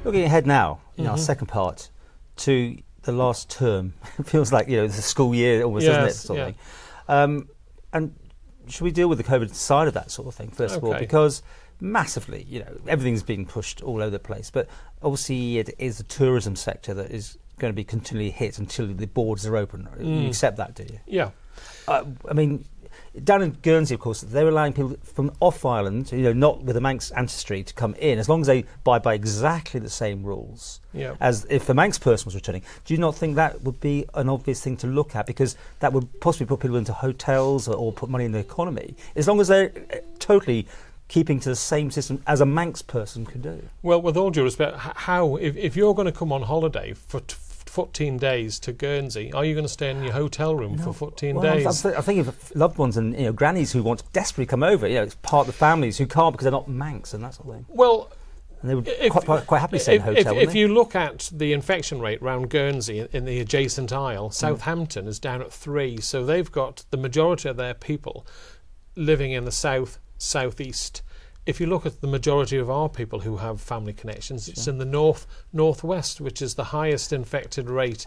Looking ahead now, in our second part, to the last term. It feels like, it's a school year almost, doesn't it? Sort of thing. And should we deal with the COVID side of that sort of thing, first of all? Because massively, everything's been pushed all over the place. But obviously it is the tourism sector that is going to be continually hit until the borders are open. You accept that, do you? Yeah. I mean, down in Guernsey, of course, they were allowing people from off island, not with a Manx ancestry, to come in, as long as they abide by exactly the same rules as if a Manx person was returning. Do you not think that would be an obvious thing to look at? Because that would possibly put people into hotels or put money in the economy, as long as they're totally keeping to the same system as a Manx person could do. Well, with all due respect, how, if you're going to come on holiday for 14 days to Guernsey, are you going to stay in your hotel room for 14 days? I think of loved ones and grannies who want to desperately come over. It's part of the families who can't because they're not Manx and that sort of thing. Well, and they would quite happily stay in a hotel. If you look at the infection rate around Guernsey in the adjacent isle, Southampton is down at 3, so they've got the majority of their people living in the southeast. If you look at the majority of our people who have family connections, it's in the northwest, which is the highest infected rate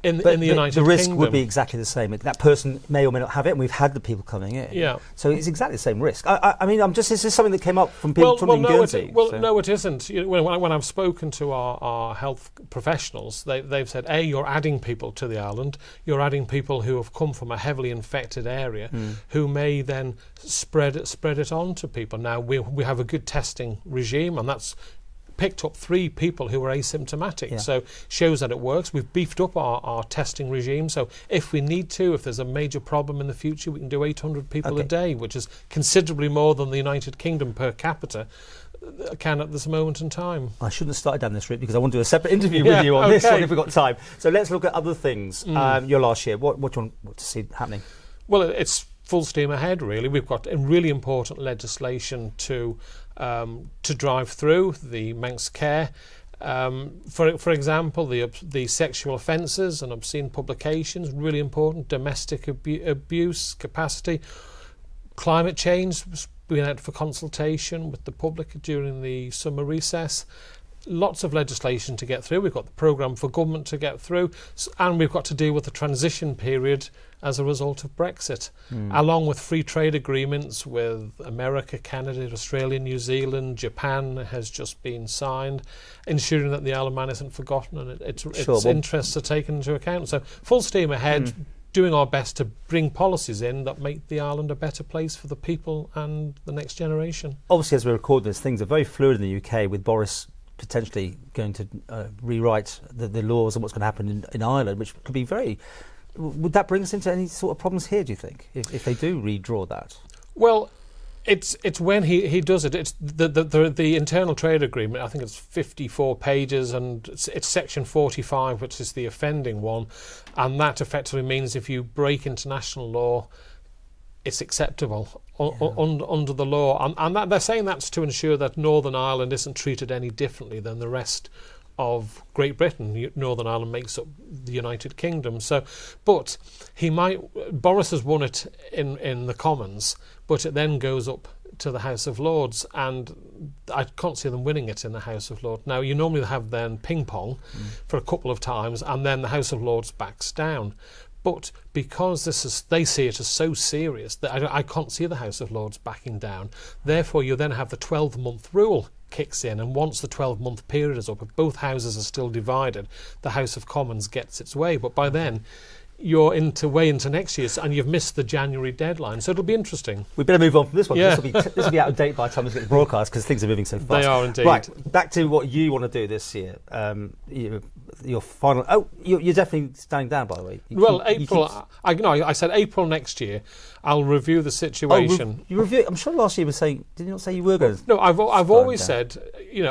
in the United Kingdom. The risk would be exactly the same. That person may or may not have it, and we've had the people coming in. Yeah. So it's exactly the same risk. I mean, this is something that came up from people from Guernsey. No, it isn't. When I've spoken to our health professionals, they've said, you're adding people to the island. You're adding people who have come from a heavily infected area, who may then spread it on to people. Now, we have a good testing regime, and that's picked up 3 people who were asymptomatic, so shows that it works. We've beefed up our testing regime, so if we need to, if there's a major problem in the future, we can do 800 people a day, which is considerably more than the United Kingdom per capita can at this moment in time. I shouldn't have started down this route because I want to do a separate interview with you on this one if we've got time. So let's look at other things. Your last year, what do you want to see happening? Well, it's full steam ahead, really. We've got really important legislation to drive through, the Manx Care. For example, the sexual offences and obscene publications, really important. Domestic abuse capacity. Climate change, being out for consultation with the public during the summer recess. Lots of legislation to get through. We've got the programme for government to get through, and we've got to deal with the transition period as a result of Brexit, along with free trade agreements with America, Canada, Australia, New Zealand, Japan has just been signed, ensuring that the Isle of Man isn't forgotten and its interests are taken into account. So full steam ahead, doing our best to bring policies in that make the island a better place for the people and the next generation. Obviously, as we record this, things are very fluid in the UK, with Boris potentially going to rewrite the laws and what's going to happen in Ireland, which could be very... Would that bring us into any sort of problems here, do you think, if they do redraw that? Well, it's when he does it. It's the internal trade agreement. I think it's 54 pages, and it's section 45, which is the offending one, and that effectively means if you break international law, it's acceptable under the law. And that, they're saying that's to ensure that Northern Ireland isn't treated any differently than the rest of Great Britain. Northern Ireland makes up the United Kingdom. So, but Boris has won it in the Commons, but it then goes up to the House of Lords, and I can't see them winning it in the House of Lords. Now, you normally have then ping-pong for a couple of times, and then the House of Lords backs down. But because they see it as so serious that I can't see the House of Lords backing down. Therefore, you then have the 12-month rule kicks in, and once the 12-month period is up, if both houses are still divided, the House of Commons gets its way. But by then, you're way into next year, and you've missed the January deadline. So it'll be interesting. We better move on from this one. Yeah. This will be out of date by the time this gets broadcast, because things are moving so fast. They are indeed. Right, back to what you want to do this year. Your final... Oh, you're definitely standing down, by the way. April... I said April next year, I'll review the situation. You review... I'm sure last year you were saying... Did you not say you were going to... No, I've always said...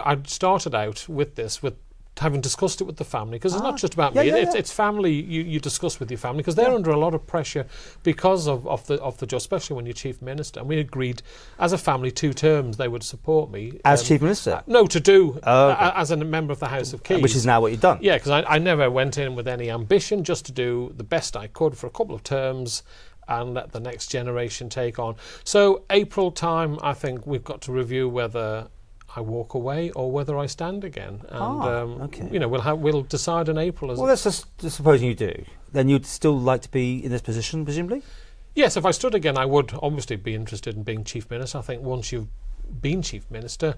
I'd started out with this, with having discussed it with the family, because it's not just about me. It's family you discuss with your family, because they're under a lot of pressure because of the job, especially when you're Chief Minister. And we agreed as a family 2 terms they would support me. As Chief Minister? No, to do as a member of the House of Keys. Which is now what you've done. Yeah, because I never went in with any ambition, just to do the best I could for a couple of terms and let the next generation take on. So April time, I think we've got to review whether I walk away or whether I stand again. And okay. We'll decide in April. Well, let's just supposing you do. Then you'd still like to be in this position, presumably? Yes, if I stood again, I would obviously be interested in being Chief Minister. I think once you've been Chief Minister,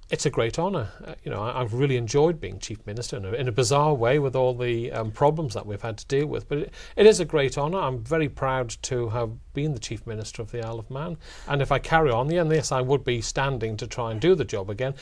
it's a great honour. I've really enjoyed being Chief Minister in a bizarre way with all the problems that we've had to deal with. But it is a great honour. I'm very proud to have been the Chief Minister of the Isle of Man. And if I carry on, yes, I would be standing to try and do the job again,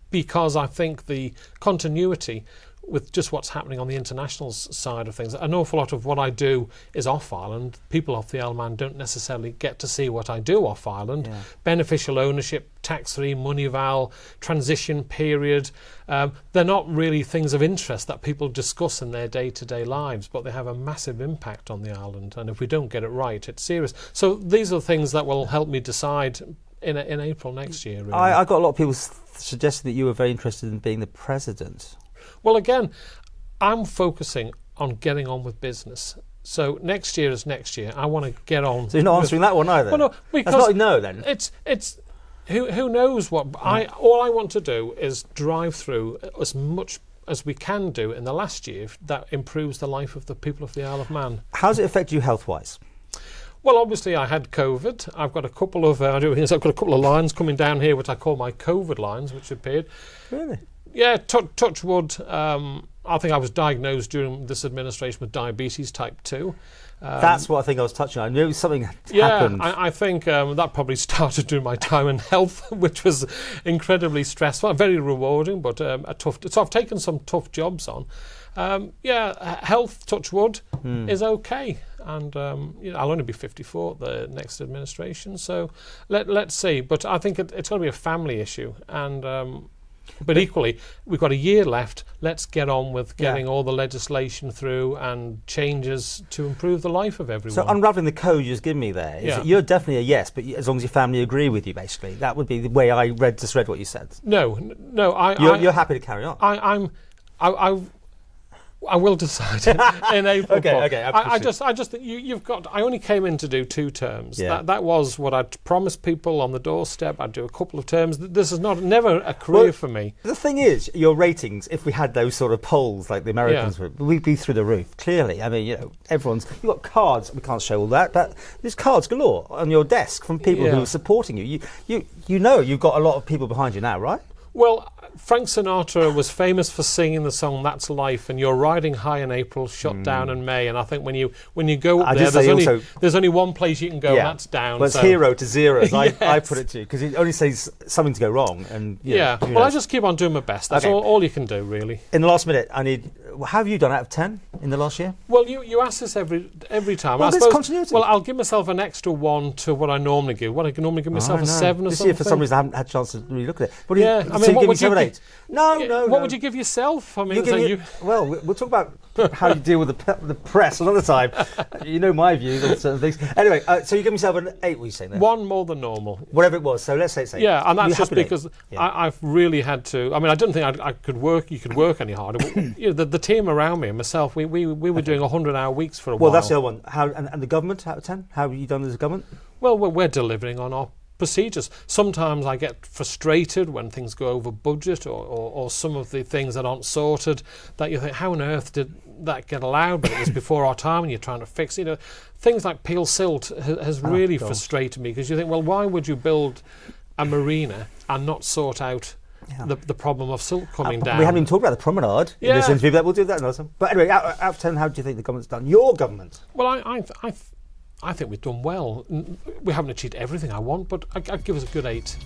because I think the continuity with just what's happening on the international side of things. An awful lot of what I do is off-island. People off the Isle of Man don't necessarily get to see what I do off-island. Yeah. Beneficial ownership, tax-free, money val, transition period. They're not really things of interest that people discuss in their day-to-day lives, but they have a massive impact on the island. And if we don't get it right, it's serious. So these are things that will help me decide in April next year. Really. I got a lot of people suggesting that you were very interested in being the president. Well, again, I'm focusing on getting on with business. So next year is next year. I want to get on. So you're not answering that one either? Well, no, because that's not a no then. It's who knows what. All I want to do is drive through as much as we can do in the last year that improves the life of the people of the Isle of Man. How does it affect you health-wise? Well, obviously, I had COVID. I've got a couple of I've got a couple of lines coming down here, which I call my COVID lines, which appeared. Really? Yeah, touch wood. I think I was diagnosed during this administration with diabetes type 2. That's what I think I was touching on. I knew something happened. Yeah, I think that probably started during my time in health, which was incredibly stressful, very rewarding, but tough. So I've taken some tough jobs on. Health, touch wood, is okay. And I'll only be 54 at the next administration, so let's see. But I think it's going to be a family issue, and but equally, we've got a year left. Let's get on with getting all the legislation through and changes to improve the life of everyone. So unravelling the code you just given me there, you're definitely a yes, but as long as your family agree with you, basically. That would be the way I read what you said. No, you're happy to carry on. I will decide in April. Okay. I just think you've got. I only came in to do 2 terms. Yeah. That was what I'd promised people on the doorstep. I'd do a couple of terms. This is never a career for me. The thing is, your ratings, if we had those sort of polls like the Americans would, we'd be through the roof. Clearly, I mean, you've got cards. We can't show all that, but there's cards galore on your desk from people who are supporting you. You've got a lot of people behind you now, right? Well, Frank Sinatra was famous for singing the song "That's Life," and you're riding high in April, shut down in May. And I think when you go up there, there's only one place you can go, and that's down. Well, it's 0 to 0, as I put it to you, because it only says something to go wrong. And well, I just keep on doing my best. That's all you can do, really. In the last minute, how have you done out of 10 in the last year? Well, you ask this every time. Well, there's continuity. Well, I'll give myself an extra 1 to what I normally give. What I can normally give myself a 7 or this something. Year, for some reason, I haven't had a chance to really look at it. What do you? I mean, what would you give 8? No. What would you give yourself? I mean, well, we'll talk about how you deal with the press another time. You know my views on certain things. Anyway, so you give yourself an 8. What are you saying there? 1 more than normal. Whatever it was. So let's say it's 8. Yeah, and that's just because I've really had to. I mean, I didn't think I could work. You could work any harder. The team around me and myself, we were doing 100-hour weeks for a while. Well, that's the other one. How and the government out of 10? How have you done as a government? Well, we're delivering on our procedures. Sometimes I get frustrated when things go over budget or some of the things that aren't sorted, that you think, how on earth did that get allowed? But it was before our time and you're trying to fix it. Things like Peel Silt has really frustrated me, because you think, well, why would you build a marina and not sort out the problem of silt coming down? We haven't even talked about the promenade in this interview, but we'll do that another time. But anyway, out of 10, how do you think the government's done? Your government? Well, I think we've done well. We haven't achieved everything I want, but I'd give us a good 8.